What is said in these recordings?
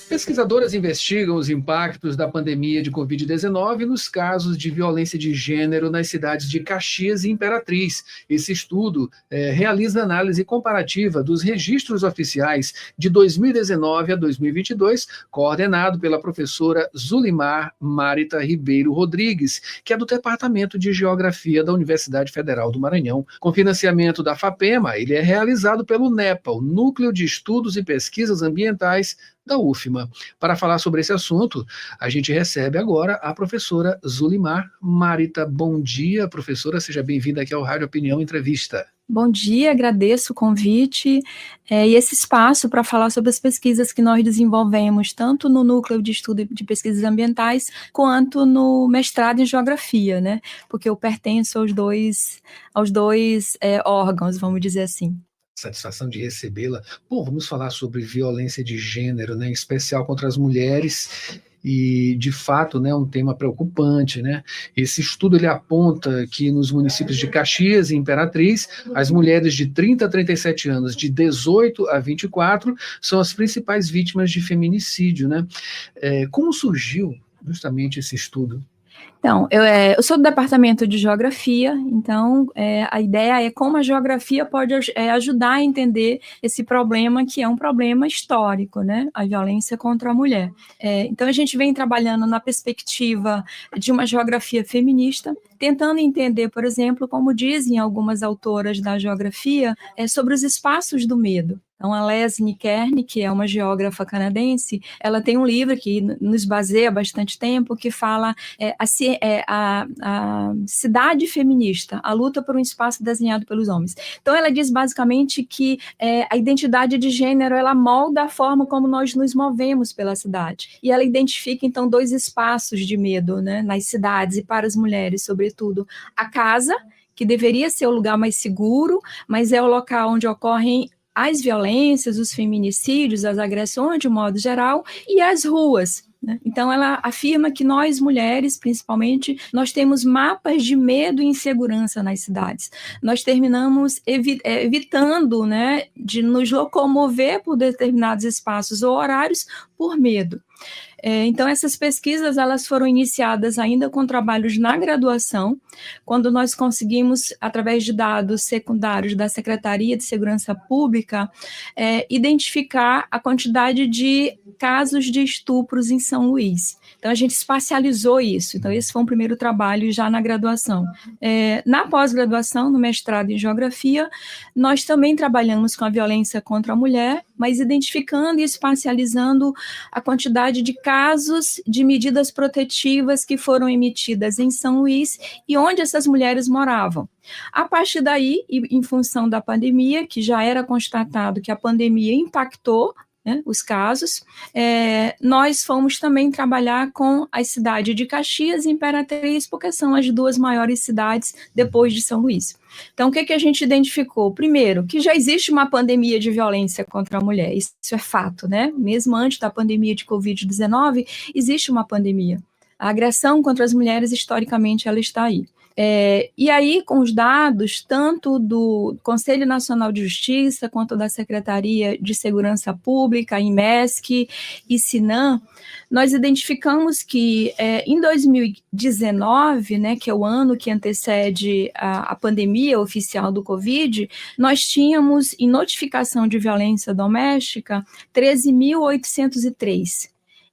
Pesquisadoras investigam os impactos da pandemia de Covid-19 nos casos de violência de gênero nas cidades de Caxias e Imperatriz. Esse estudo realiza análise comparativa dos registros oficiais de 2019 a 2022, coordenado pela professora Zulimar Marita Ribeiro Rodrigues, que é do Departamento de Geografia da Universidade Federal do Maranhão. Com financiamento da FAPEMA, ele é realizado pelo NEPA, o Núcleo de Estudos e Pesquisas Ambientais da UFMA. Para falar sobre esse assunto, a gente recebe agora a professora Zulimar Marita. Bom dia, professora, seja bem-vinda aqui ao Rádio Opinião Entrevista. Bom dia, agradeço o convite e esse espaço para falar sobre as pesquisas que nós desenvolvemos, tanto no Núcleo de Estudo de Pesquisas Ambientais, quanto no mestrado em Geografia, né? Porque eu pertenço aos dois órgãos, vamos dizer assim. Satisfação de recebê-la. Bom, vamos falar sobre violência de gênero, né, em especial contra as mulheres, e de fato, né, um tema preocupante, né? Esse estudo ele aponta que nos municípios de Caxias e Imperatriz, as mulheres de 30 a 37 anos, de 18 a 24, são as principais vítimas de feminicídio, né? Como surgiu justamente esse estudo? Então, eu sou do Departamento de Geografia, então a ideia é como a geografia pode ajudar a entender esse problema, que é um problema histórico, né? A violência contra a mulher. Então, a gente vem trabalhando na perspectiva de uma geografia feminista, tentando entender, por exemplo, como dizem algumas autoras da geografia, sobre os espaços do medo. Então, a Leslie Kearney, que é uma geógrafa canadense, ela tem um livro que nos baseia há bastante tempo, que fala a cidade feminista, a luta por um espaço desenhado pelos homens. Então, ela diz basicamente que a identidade de gênero, ela molda a forma como nós nos movemos pela cidade. E ela identifica, então, dois espaços de medo, né, nas cidades e para as mulheres, sobretudo. A casa, que deveria ser o lugar mais seguro, mas é o local onde ocorrem as violências, os feminicídios, as agressões de um modo geral, e as ruas. Né? Então, ela afirma que nós, mulheres, principalmente, nós temos mapas de medo e insegurança nas cidades. Nós terminamos evitando, né, de nos locomover por determinados espaços ou horários por medo. Então, essas pesquisas elas foram iniciadas ainda com trabalhos na graduação, quando nós conseguimos, através de dados secundários da Secretaria de Segurança Pública, identificar a quantidade de casos de estupros em São Luís. Então, a gente espacializou isso. Então, esse foi um primeiro trabalho já na graduação. Na pós-graduação, no mestrado em Geografia, nós também trabalhamos com a violência contra a mulher, mas identificando e espacializando a quantidade de casos de medidas protetivas que foram emitidas em São Luís e onde essas mulheres moravam. A partir daí, e em função da pandemia, que já era constatado que a pandemia impactou, né, os casos, nós fomos também trabalhar com a cidade de Caxias e Imperatriz, porque são as duas maiores cidades depois de São Luís. Então, o que a gente identificou? Primeiro, que já existe uma pandemia de violência contra a mulher, isso é fato, né? Mesmo antes da pandemia de Covid-19, existe uma pandemia. A agressão contra as mulheres, historicamente, ela está aí. E aí, com os dados, tanto do Conselho Nacional de Justiça, quanto da Secretaria de Segurança Pública, IMESC e SINAM, nós identificamos que em 2019, né, que é o ano que antecede a pandemia oficial do Covid, nós tínhamos, em notificação de violência doméstica, 13.803.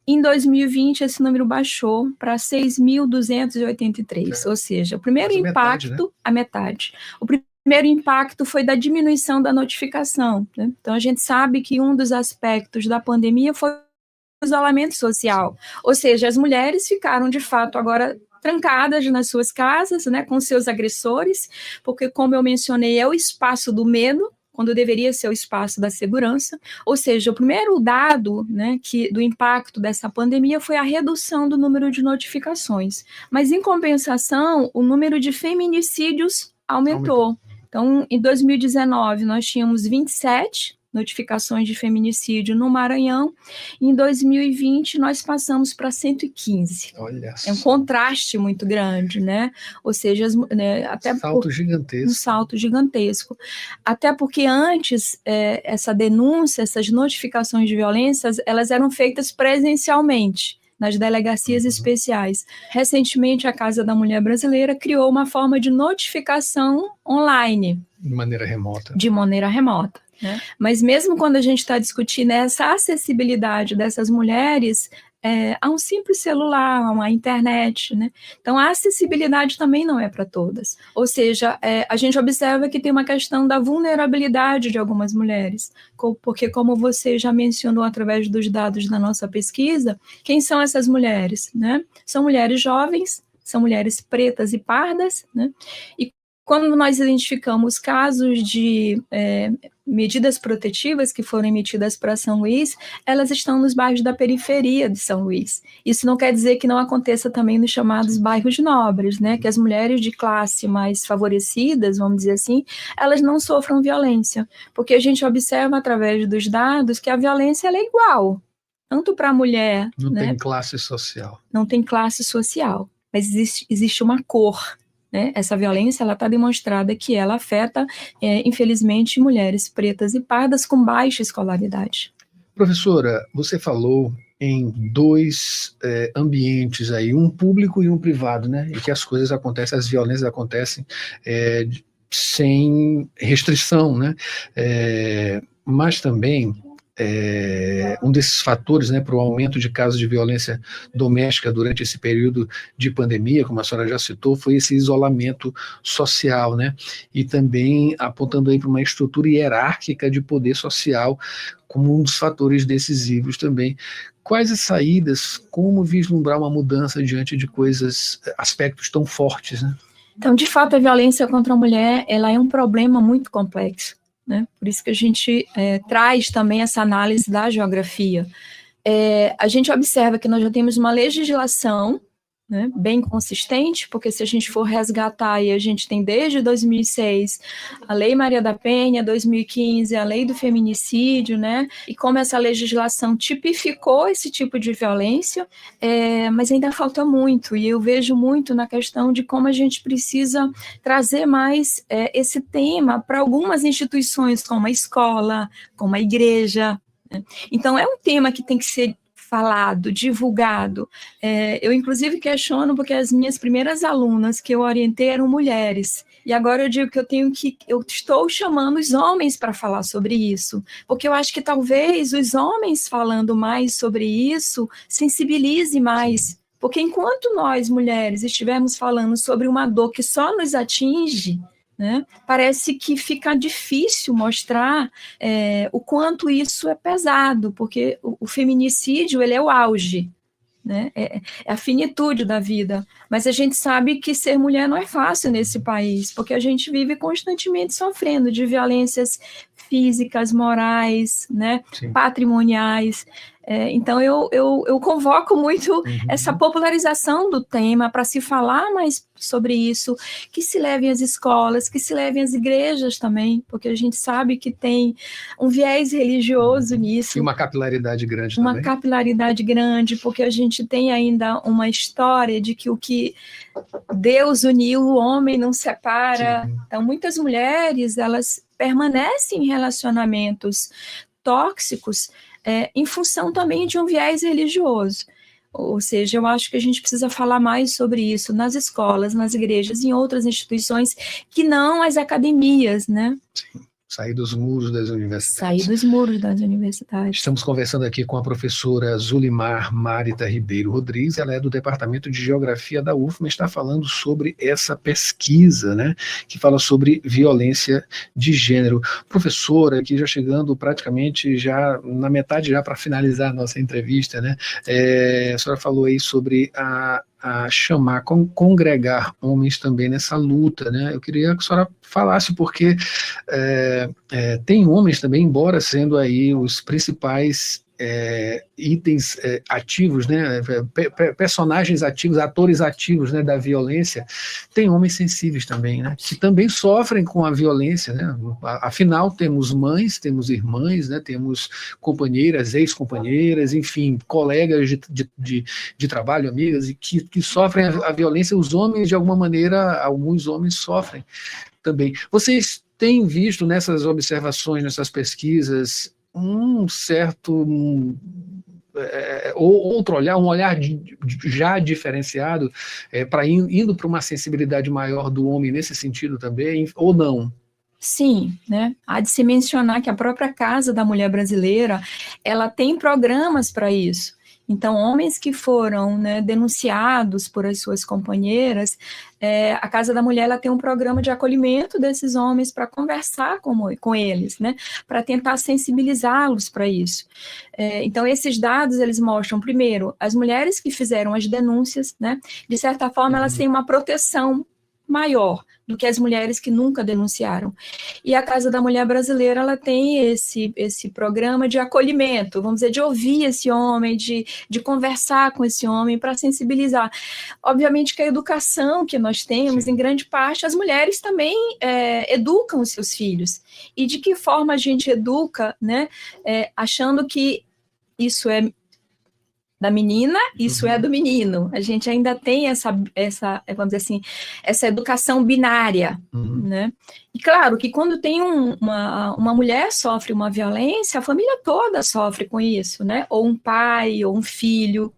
Em 2020, esse número baixou para 6.283, ou seja, o primeiro impacto, a metade. O primeiro impacto foi da diminuição da notificação, né? Então, a gente sabe que um dos aspectos da pandemia foi o isolamento social, ou seja, as mulheres ficaram, de fato, agora trancadas nas suas casas, né, com seus agressores, porque, como eu mencionei, é o espaço do medo, quando deveria ser o espaço da segurança, ou seja, o primeiro dado, né, do impacto dessa pandemia foi a redução do número de notificações, mas em compensação, o número de feminicídios aumentou. Então, em 2019, nós tínhamos 27 notificações de feminicídio no Maranhão. Em 2020, nós passamos para 115. Olha só. É um contraste muito grande, né? Ou seja, até gigantesco. Um salto gigantesco. Até porque antes, essa denúncia, essas notificações de violências, elas eram feitas presencialmente, nas delegacias especiais. Recentemente, a Casa da Mulher Brasileira criou uma forma de notificação online. De maneira remota. De maneira remota. Né? Mas mesmo quando a gente está discutindo essa acessibilidade dessas mulheres, a um simples celular, a uma internet, né? Então a acessibilidade também não é para todas. Ou seja, a gente observa que tem uma questão da vulnerabilidade de algumas mulheres, porque como você já mencionou através dos dados da nossa pesquisa, quem são essas mulheres? Né? São mulheres jovens, são mulheres pretas e pardas, né? E quando nós identificamos casos de medidas protetivas que foram emitidas para São Luís, elas estão nos bairros da periferia de São Luís. Isso não quer dizer que não aconteça também nos chamados bairros nobres, né? Que as mulheres de classe mais favorecidas, vamos dizer assim, elas não sofram violência, porque a gente observa através dos dados que a violência ela é igual, tanto para a mulher... Não né? tem classe social. Não tem classe social, mas existe uma cor. Né? Essa violência está demonstrada que ela afeta, infelizmente, mulheres pretas e pardas com baixa escolaridade. Professora, você falou em dois ambientes aí, um público e um privado, né? E que as coisas acontecem, as violências acontecem sem restrição, né? Mas também um desses fatores, né, para o aumento de casos de violência doméstica durante esse período de pandemia, como a senhora já citou, foi esse isolamento social, né, e também apontando aí para uma estrutura hierárquica de poder social como um dos fatores decisivos também. Quais as saídas, como vislumbrar uma mudança diante de aspectos tão fortes, né? Então, de fato, a violência contra a mulher, ela é um problema muito complexo. Né? Por isso que a gente traz também essa análise da geografia. A gente observa que nós já temos uma legislação, né, bem consistente, porque se a gente for resgatar, e a gente tem desde 2006 a Lei Maria da Penha, 2015 a Lei do Feminicídio, né, e como essa legislação tipificou esse tipo de violência, mas ainda falta muito, e eu vejo muito na questão de como a gente precisa trazer mais esse tema para algumas instituições, como a escola, como a igreja, né? Então é um tema que tem que ser falado, divulgado. Eu, inclusive, questiono porque as minhas primeiras alunas que eu orientei eram mulheres. E agora eu digo que eu estou chamando os homens para falar sobre isso, porque eu acho que talvez os homens falando mais sobre isso sensibilize mais. Porque enquanto nós, mulheres, estivermos falando sobre uma dor que só nos atinge, né, parece que fica difícil mostrar o quanto isso é pesado, porque o feminicídio ele é o auge, né, é a finitude da vida, mas a gente sabe que ser mulher não é fácil nesse país, porque a gente vive constantemente sofrendo de violências físicas, morais, né, patrimoniais. Então eu convoco muito essa popularização do tema para se falar mais sobre isso, que se levem às escolas, que se levem às igrejas também, porque a gente sabe que tem um viés religioso nisso. E uma capilaridade grande também. Uma capilaridade grande, porque a gente tem ainda uma história de que o que Deus uniu, o homem não separa. Sim. Então muitas mulheres, elas permanecem em relacionamentos tóxicos em função também de um viés religioso. Ou seja, eu acho que a gente precisa falar mais sobre isso nas escolas, nas igrejas, em outras instituições que não as academias, né? Sim. Sair dos muros das universidades. Sair dos muros das universidades. Estamos conversando aqui com a professora Zulimar Marita Ribeiro Rodrigues, ela é do Departamento de Geografia da UFMA, está falando sobre essa pesquisa, né, que fala sobre violência de gênero. Professora, aqui já chegando praticamente já na metade já para finalizar a nossa entrevista, né, a senhora falou aí sobre a chamar, congregar homens também nessa luta, né? Eu queria que a senhora falasse, porque tem homens também, embora sendo aí os principais itens ativos, né, personagens ativos, atores ativos, né, da violência, tem homens sensíveis também, né, que também sofrem com a violência, né, afinal temos mães, temos irmãs, né, temos companheiras, ex-companheiras, enfim, colegas de trabalho, amigas, e que sofrem a violência. Os homens, de alguma maneira, alguns homens sofrem também. Vocês têm visto nessas observações, nessas pesquisas, um certo outro olhar, um olhar já diferenciado, indo para uma sensibilidade maior do homem nesse sentido também, ou não? Sim, né? Há de se mencionar que a própria Casa da Mulher Brasileira, ela tem programas para isso. Então, homens que foram, né, denunciados por as suas companheiras, a Casa da Mulher ela tem um programa de acolhimento desses homens para conversar com eles, né, para tentar sensibilizá-los para isso. Então, esses dados, eles mostram, primeiro, as mulheres que fizeram as denúncias, né, de certa forma, elas têm uma proteção maior do que as mulheres que nunca denunciaram. E a Casa da Mulher Brasileira, ela tem esse programa de acolhimento, vamos dizer, de ouvir esse homem, de conversar com esse homem, para sensibilizar. Obviamente que a educação que nós temos, em grande parte, as mulheres também educam os seus filhos. E de que forma a gente educa, né, achando que isso é da menina, isso é do menino. A gente ainda tem essa, vamos dizer assim, essa educação binária, né? E claro que quando tem uma mulher sofre uma violência, a família toda sofre com isso, né? Ou um pai, ou um filho.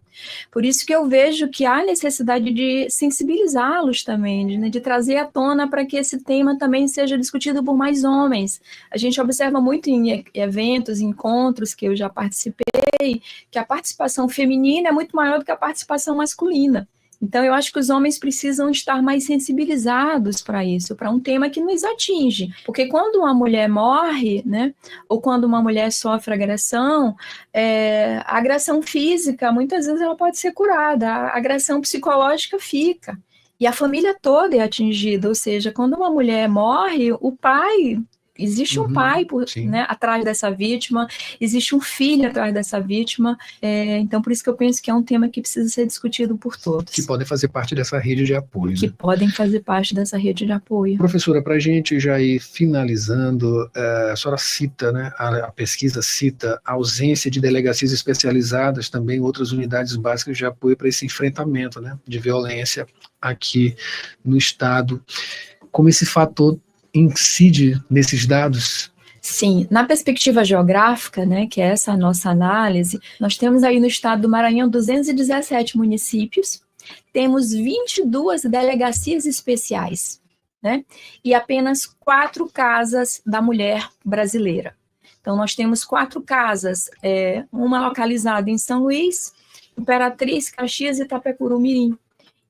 Por isso que eu vejo que há necessidade de sensibilizá-los também, de trazer à tona para que esse tema também seja discutido por mais homens. A gente observa muito em eventos, encontros que eu já participei, que a participação feminina é muito maior do que a participação masculina. Então, eu acho que os homens precisam estar mais sensibilizados para isso, para um tema que nos atinge. Porque quando uma mulher morre, né, ou quando uma mulher sofre agressão, a agressão física, muitas vezes, ela pode ser curada, a agressão psicológica fica. E a família toda é atingida, ou seja, quando uma mulher morre, o pai... Existe um pai né, atrás dessa vítima, existe um filho atrás dessa vítima, então por isso que eu penso que é um tema que precisa ser discutido por todos. Que podem fazer parte dessa rede de apoio. Que podem fazer parte dessa rede de apoio. Professora, para a gente já ir finalizando, a senhora cita, né, a pesquisa cita a ausência de delegacias especializadas, também outras unidades básicas de apoio para esse enfrentamento, né, de violência aqui no Estado. Como esse fator incide nesses dados? Sim, na perspectiva geográfica, né, que é essa a nossa análise, nós temos aí no estado do Maranhão 217 municípios, temos 22 delegacias especiais, né, e apenas 4 casas da mulher brasileira. Então, nós temos 4 casas, uma localizada em São Luís, Imperatriz, Caxias e Itapecuru-Mirim,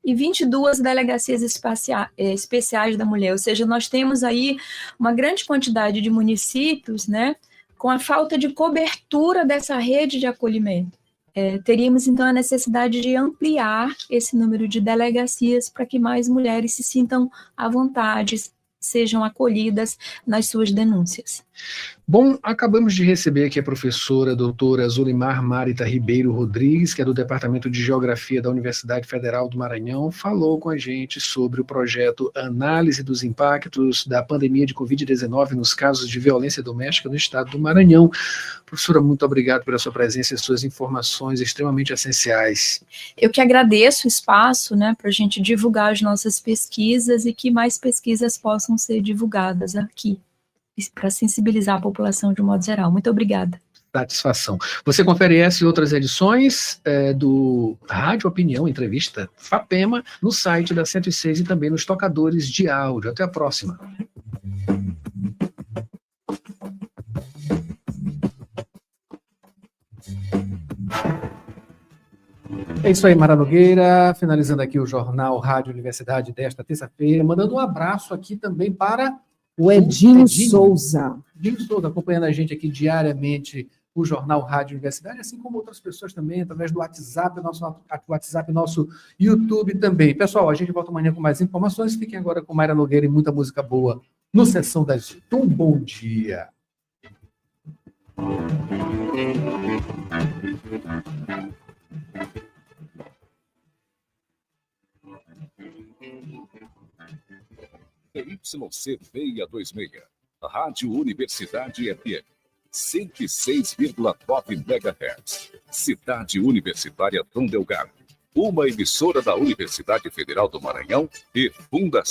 e 22 delegacias especiais da mulher, ou seja, nós temos aí uma grande quantidade de municípios, né, com a falta de cobertura dessa rede de acolhimento. Teríamos, então, a necessidade de ampliar esse número de delegacias para que mais mulheres se sintam à vontade, sejam acolhidas nas suas denúncias. Bom, acabamos de receber aqui a professora doutora Zulimar Marita Ribeiro Rodrigues, que é do Departamento de Geografia da Universidade Federal do Maranhão, falou com a gente sobre o projeto Análise dos Impactos da Pandemia de Covid-19 nos casos de violência doméstica no estado do Maranhão. Professora, muito obrigado pela sua presença e suas informações extremamente essenciais. Eu que agradeço o espaço, né, para a gente divulgar as nossas pesquisas e que mais pesquisas possam ser divulgadas aqui, para sensibilizar a população de um modo geral. Muito obrigada. Satisfação. Você confere essa e outras edições do Rádio Opinião, entrevista FAPEMA, no site da 106 e também nos tocadores de áudio. Até a próxima. É isso aí, Mara Nogueira, finalizando aqui o Jornal Rádio Universidade desta terça-feira, mandando um abraço aqui também para o Edinho Souza. Edinho Souza, acompanhando a gente aqui diariamente o Jornal Rádio Universidade, assim como outras pessoas também, através do WhatsApp, nosso YouTube também. Pessoal, a gente volta amanhã com mais informações. Fiquem agora com Mayra Nogueira e muita música boa no Sessão das 8. Um bom dia. YC626, Rádio Universidade FM, 106,9 MHz, Cidade Universitária Dom Delgado, uma emissora da Universidade Federal do Maranhão e Fundação